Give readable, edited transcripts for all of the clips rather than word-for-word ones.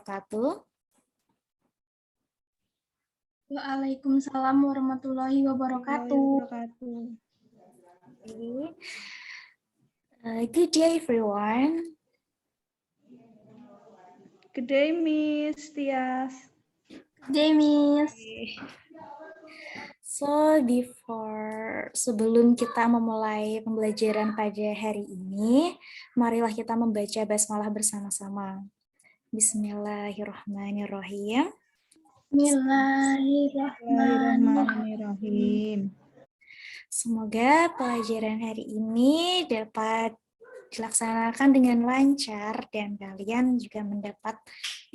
wabarakatuh. Waalaikumsalam warahmatullahi wabarakatuh. Good day, everyone. Good day, Miss Tias. Good day, Miss. So, sebelum kita memulai pembelajaran pada hari ini, marilah kita membaca basmalah bersama-sama. Bismillahirrahmanirrahim. Bismillahirrahmanirrahim. Semoga pelajaran hari ini dapat dilaksanakan dengan lancar dan kalian juga mendapat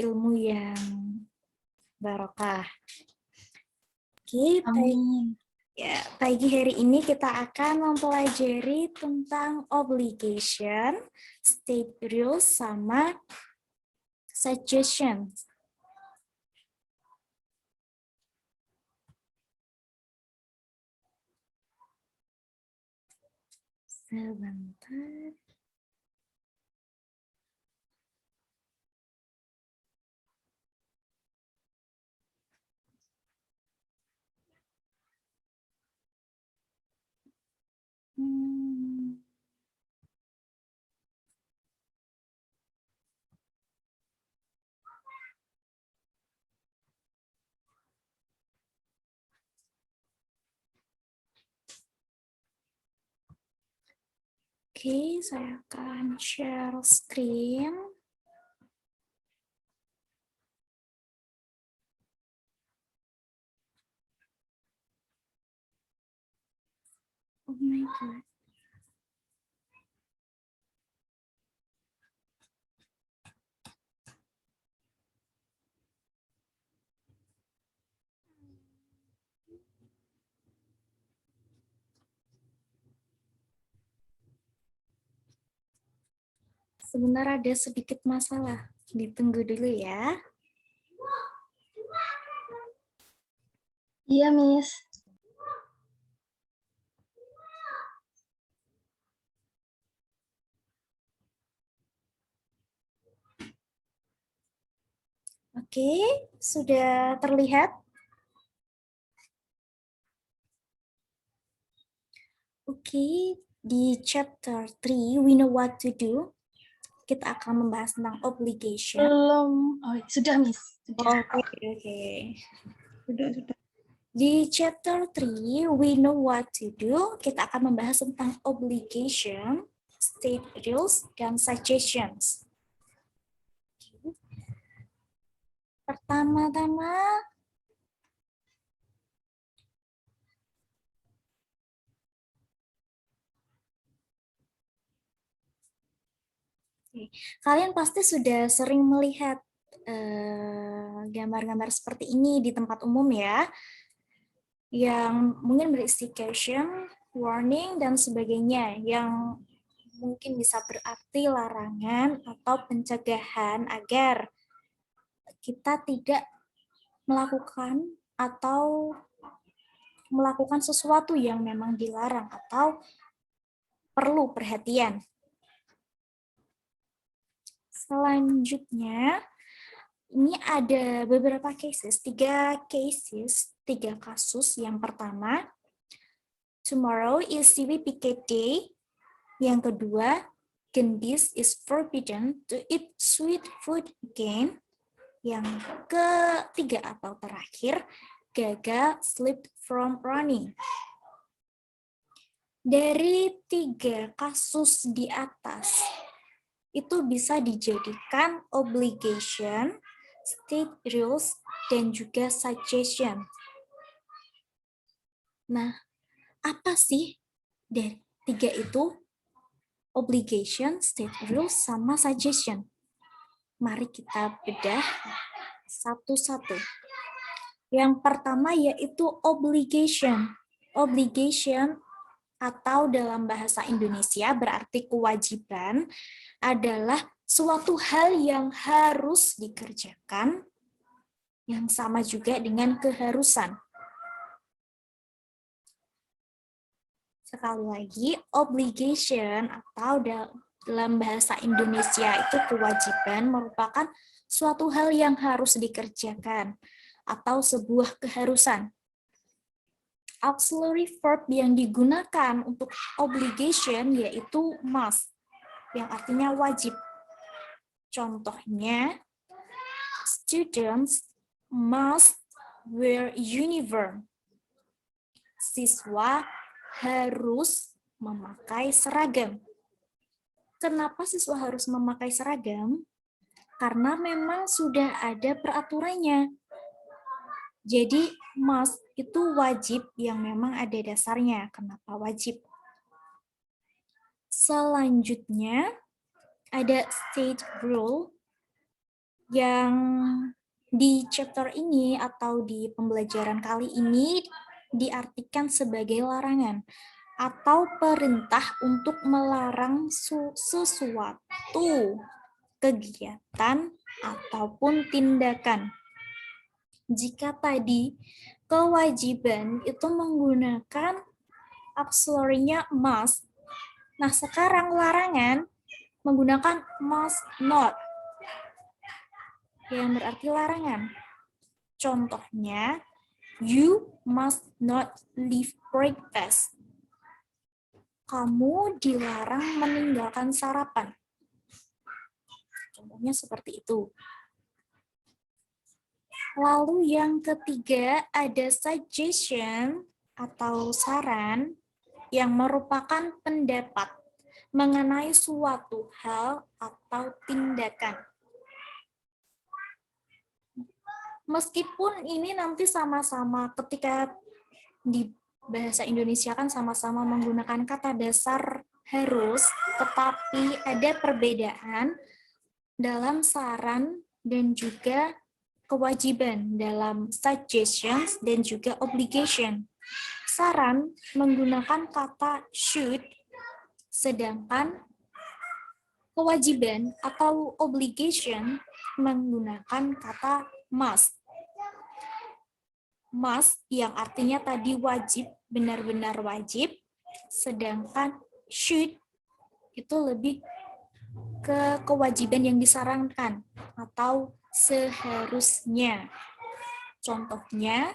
ilmu yang barokah. Oke, pagi hari ini kita akan mempelajari tentang obligation, state rules, sama suggestion. Sebentar. Oke, saya akan share screen. Oh my God. Sebentar, ada sedikit masalah. Ditunggu dulu ya. Iya, Miss. Oke, sudah terlihat? Oke, di chapter 3, we know what to do. Kita akan membahas tentang obligation. Belum. Oh, sudah, Miss. Sudah. Oke. Sudah. Di chapter 3, we know what to do. Kita akan membahas tentang obligation, state rules, dan suggestions. Pertama-tama, kalian pasti sudah sering melihat gambar-gambar seperti ini di tempat umum ya, yang mungkin berisi caution, warning, dan sebagainya, yang mungkin bisa berarti larangan atau pencegahan agar kita tidak melakukan atau melakukan sesuatu yang memang dilarang atau perlu perhatian. Selanjutnya, ini ada beberapa cases, tiga kasus. Yang pertama, tomorrow is CWPK Day. Yang kedua, Gendis is forbidden to eat sweet food again. Yang ketiga atau terakhir, Gaga slipped from running. Dari tiga kasus di atas, itu bisa dijadikan obligation, state rules, dan juga suggestion. Nah, apa sih dari tiga itu? Obligation, state rules, sama suggestion. Mari kita bedah satu-satu. Yang pertama yaitu obligation. Obligation atau dalam bahasa Indonesia berarti kewajiban adalah suatu hal yang harus dikerjakan, yang sama juga dengan keharusan. Sekali lagi, obligation atau dalam bahasa Indonesia itu kewajiban merupakan suatu hal yang harus dikerjakan atau sebuah keharusan. Auxiliary verb yang digunakan untuk obligation yaitu must, yang artinya wajib. Contohnya, students must wear uniform. Siswa harus memakai seragam. Kenapa siswa harus memakai seragam? Karena memang sudah ada peraturannya. Jadi must itu wajib yang memang ada dasarnya. Kenapa wajib? Selanjutnya ada state rule yang di chapter ini atau di pembelajaran kali ini diartikan sebagai larangan atau perintah untuk melarang sesuatu kegiatan ataupun tindakan. Jika tadi kewajiban itu menggunakan auxiliary-nya must, nah sekarang larangan menggunakan must not, yang berarti larangan. Contohnya, you must not leave breakfast. Kamu dilarang meninggalkan sarapan. Contohnya seperti itu. Lalu yang ketiga ada suggestion atau saran yang merupakan pendapat mengenai suatu hal atau tindakan. Meskipun ini nanti sama-sama ketika di bahasa Indonesia kan sama-sama menggunakan kata dasar harus, tetapi ada perbedaan dalam saran dan juga kewajiban dalam suggestions dan juga obligation. Saran menggunakan kata should, sedangkan kewajiban atau obligation menggunakan kata must. Must yang artinya tadi wajib, benar-benar wajib, sedangkan should itu lebih ke kewajiban yang disarankan atau seharusnya. Contohnya,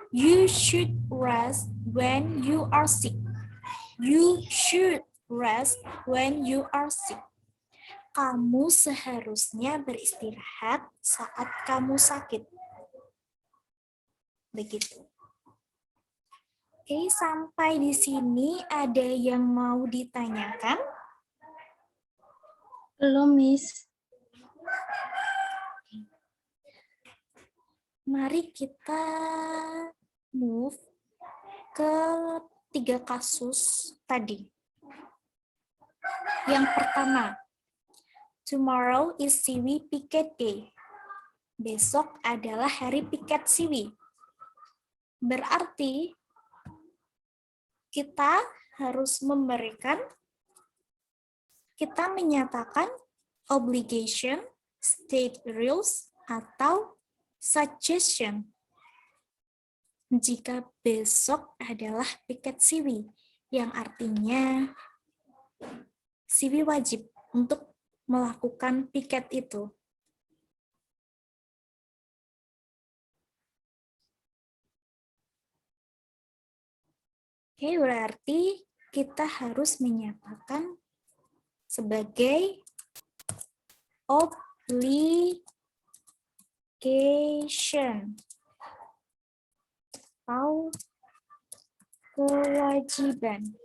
you should rest when you are sick. You should rest when you are sick. Kamu seharusnya beristirahat saat kamu sakit. Begitu. Oke, sampai di sini ada yang mau ditanyakan? Belum, Miss. Mari kita move ke 3 kasus tadi. Yang pertama, tomorrow is Siwi Picket Day. Besok adalah hari piket Siwi. Berarti kita harus kita menyatakan obligation, state rules, atau suggestion. Jika besok adalah piket Siwi, yang artinya Siwi wajib untuk melakukan piket itu. Oke, berarti kita harus menyatakan sebagai obligation atau kewajiban.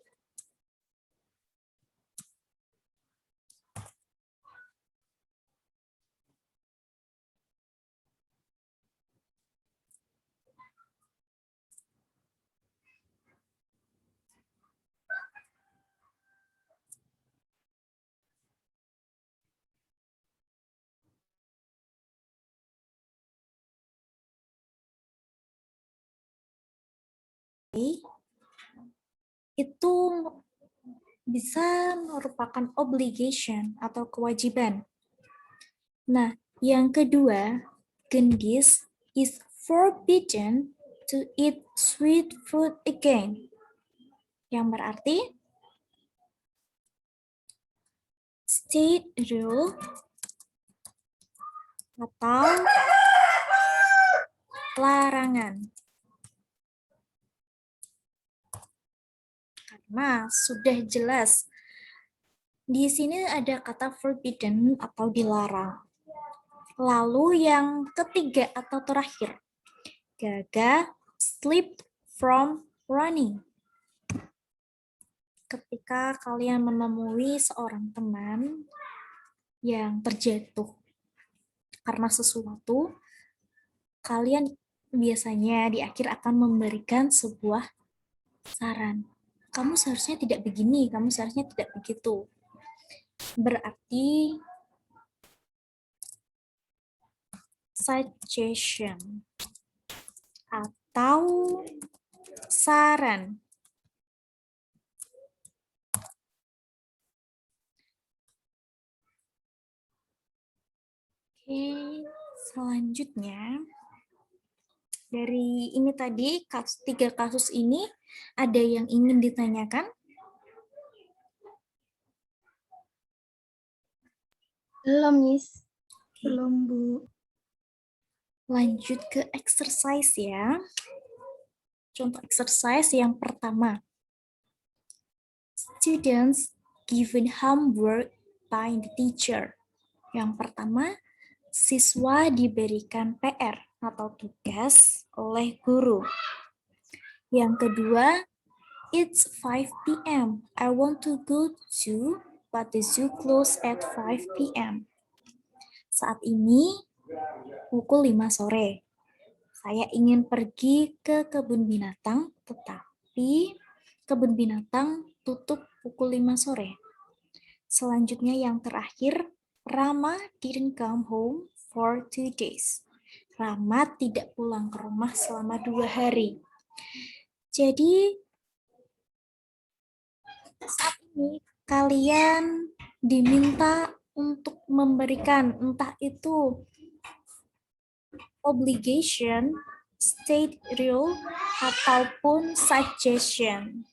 Itu bisa merupakan obligation atau kewajiban. Nah, yang kedua, Gendis is forbidden to eat sweet food again. Yang berarti state rule atau larangan. Karena sudah jelas di sini ada kata forbidden atau dilarang. Lalu yang ketiga atau terakhir, Gaga slip from running. Ketika kalian menemui seorang teman yang terjatuh karena sesuatu, kalian biasanya di akhir akan memberikan sebuah saran. Kamu seharusnya tidak begini, kamu seharusnya tidak begitu. Berarti suggestion atau saran. Oke, selanjutnya dari ini tadi, tiga kasus ini, ada yang ingin ditanyakan? Belum, Miss. Belum, Bu. Lanjut ke exercise ya. Contoh exercise yang pertama. Students given homework by the teacher. Yang pertama, siswa diberikan PR atau tugas oleh guru. Yang kedua, it's 5 p.m. I want to go to, but the zoo close at 5 p.m. Saat ini pukul 5 sore. Saya ingin pergi ke kebun binatang, tetapi kebun binatang tutup pukul 5 sore. Selanjutnya yang terakhir, Rama didn't come home for 2 days. Rama tidak pulang ke rumah selama 2 hari. Jadi, saat ini kalian diminta untuk memberikan entah itu obligation, state rule, ataupun suggestion.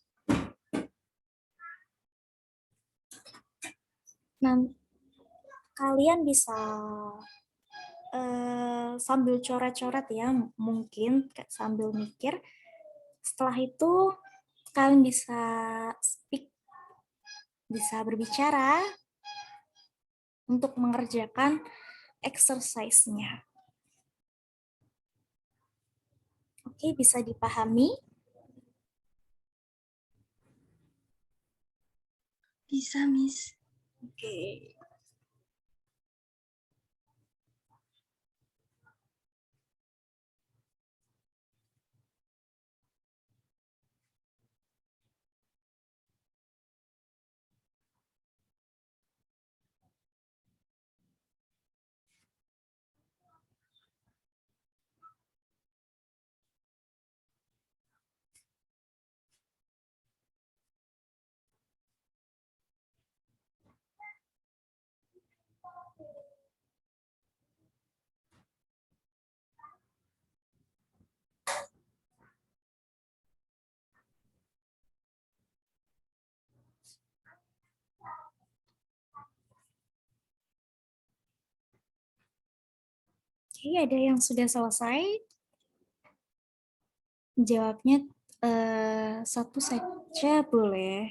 Nah, kalian bisa sambil coret-coret ya, mungkin sambil mikir. Setelah itu kalian bisa speak, bisa berbicara untuk mengerjakan exercise-nya. Oke, bisa dipahami? Bisa, Miss. Oke. Oke, ada yang sudah selesai? Jawabnya satu saja boleh.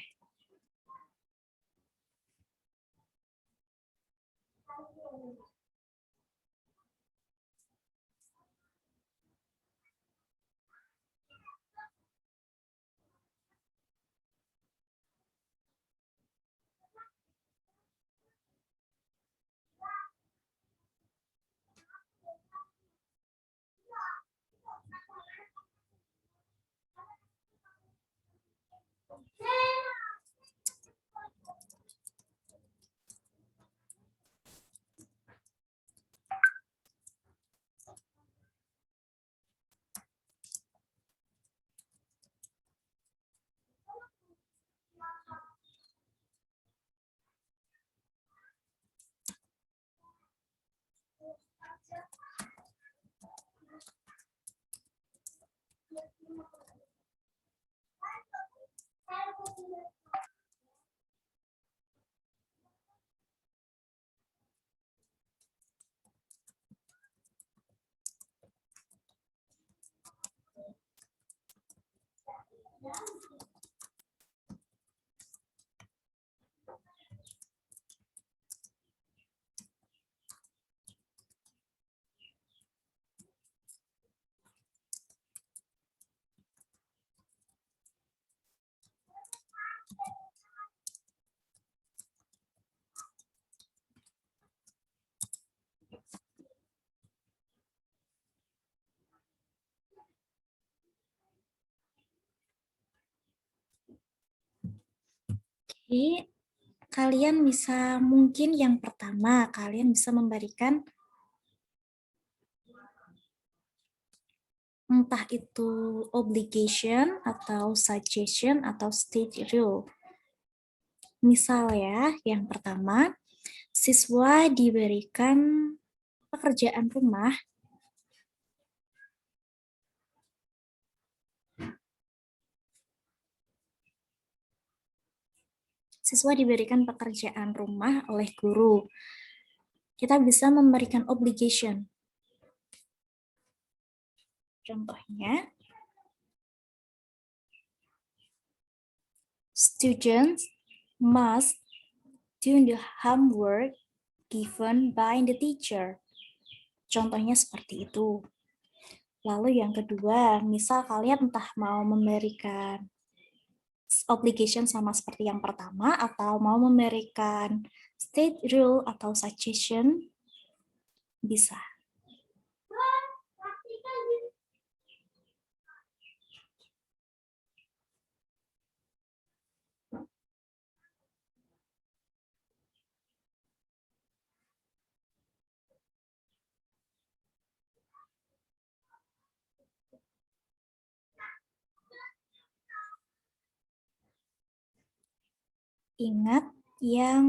Jadi, kalian bisa, mungkin yang pertama, kalian bisa memberikan entah itu obligation, atau suggestion, atau state rule. Misal ya, yang pertama, siswa diberikan pekerjaan rumah oleh guru. Kita bisa memberikan obligation. Contohnya, students must do the homework given by the teacher. Contohnya seperti itu. Lalu yang kedua, misal kalian entah mau memberikan obligation sama seperti yang pertama, atau mau memberikan state rule atau suggestion, bisa. Ingat yang...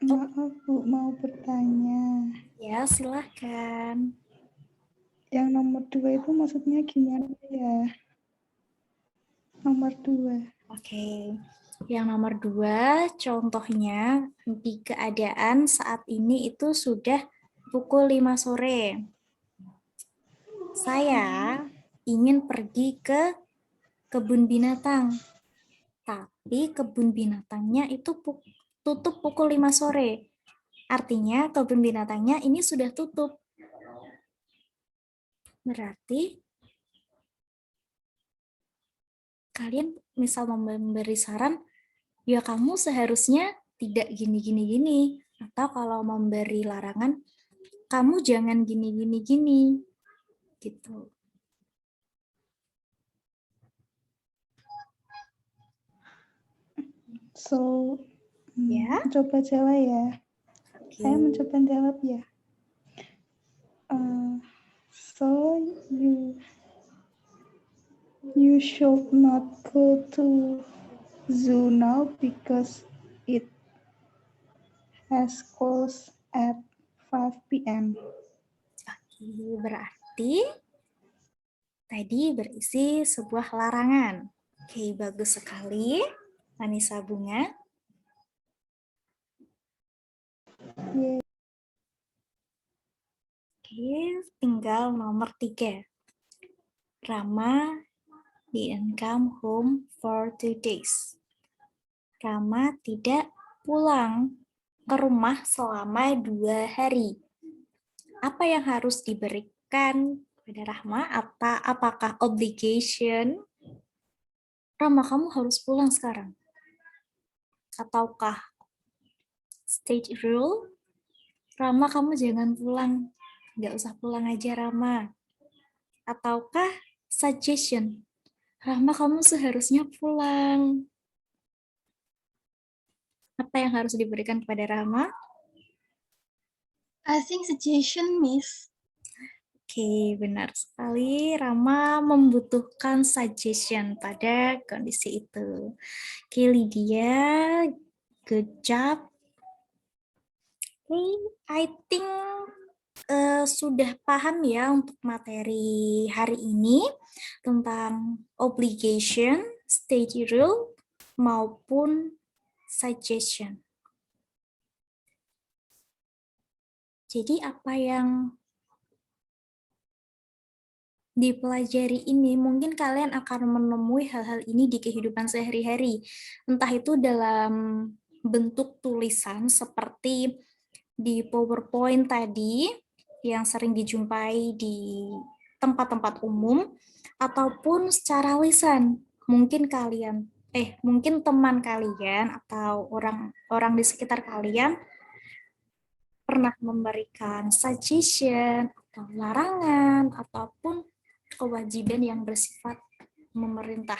Maaf Bu, mau bertanya. Ya, silahkan. Yang nomor 2 itu maksudnya gimana ya? Nomor 2. Oke. Yang nomor 2, contohnya di keadaan saat ini itu sudah pukul 5 sore. Saya ingin pergi ke kebun binatang, tapi kebun binatangnya itu tutup pukul 5 sore. Artinya kebun binatangnya ini sudah tutup. Berarti kalian misal memberi saran, ya kamu seharusnya tidak gini. Atau kalau memberi larangan, kamu jangan gini. Gitu. So, Ya. coba jawab ya. Okay. Saya mencoba jawab ya. So you should not go to zoo now because it has closed at 5 p.m. Oke, berarti tadi berisi sebuah larangan. Oke, bagus sekali, Anissa Bunga. Yeah. Oke, tinggal nomor 3. Rama didn't come home for 2 days. Rama tidak pulang ke rumah selama 2 hari. Apa yang harus diberikan kepada Rahma? Apakah obligation? Rama, kamu harus pulang sekarang. Ataukah state rule? Rama, kamu jangan pulang. Nggak usah pulang aja, Rama. Ataukah suggestion? Rama, kamu seharusnya pulang. Apa yang harus diberikan kepada Rama? I think suggestion, Miss. Oke, benar sekali. Rama membutuhkan suggestion pada kondisi itu. Oke, Lydia, good job. Oke, I think sudah paham ya untuk materi hari ini tentang obligation, state rule, maupun suggestion. Jadi apa yang dipelajari ini, mungkin kalian akan menemui hal-hal ini di kehidupan sehari-hari. Entah itu dalam bentuk tulisan seperti di PowerPoint tadi, yang sering dijumpai di tempat-tempat umum, ataupun secara lisan. Mungkin teman kalian atau orang di sekitar kalian pernah memberikan suggestion atau larangan ataupun kewajiban yang bersifat memerintah.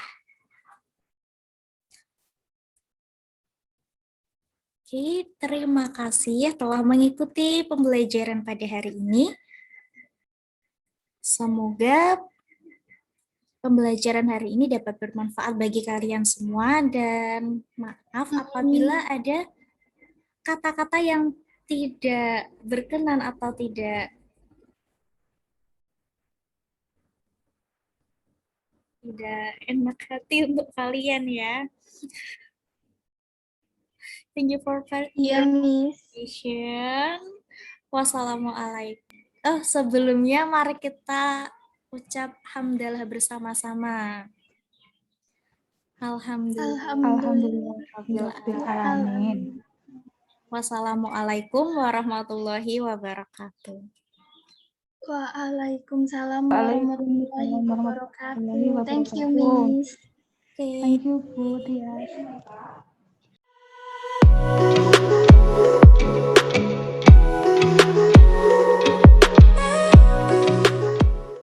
Oke, terima kasih telah mengikuti pembelajaran pada hari ini. Semoga pembelajaran hari ini dapat bermanfaat bagi kalian semua, dan maaf apabila ada kata-kata yang tidak berkenan atau tidak enak hati untuk kalian ya. Thank you for Iya, Miss. participation. Wassalamualaikum. Sebelumnya mari kita ucap hamdalah bersama-sama. Alhamdulillah. Alamin. Wassalamualaikum warahmatullahi wabarakatuh. Waalaikumsalam warahmatullahi wabarakatuh. Thank you, Miss. Okay. Thank you, Bu Tias.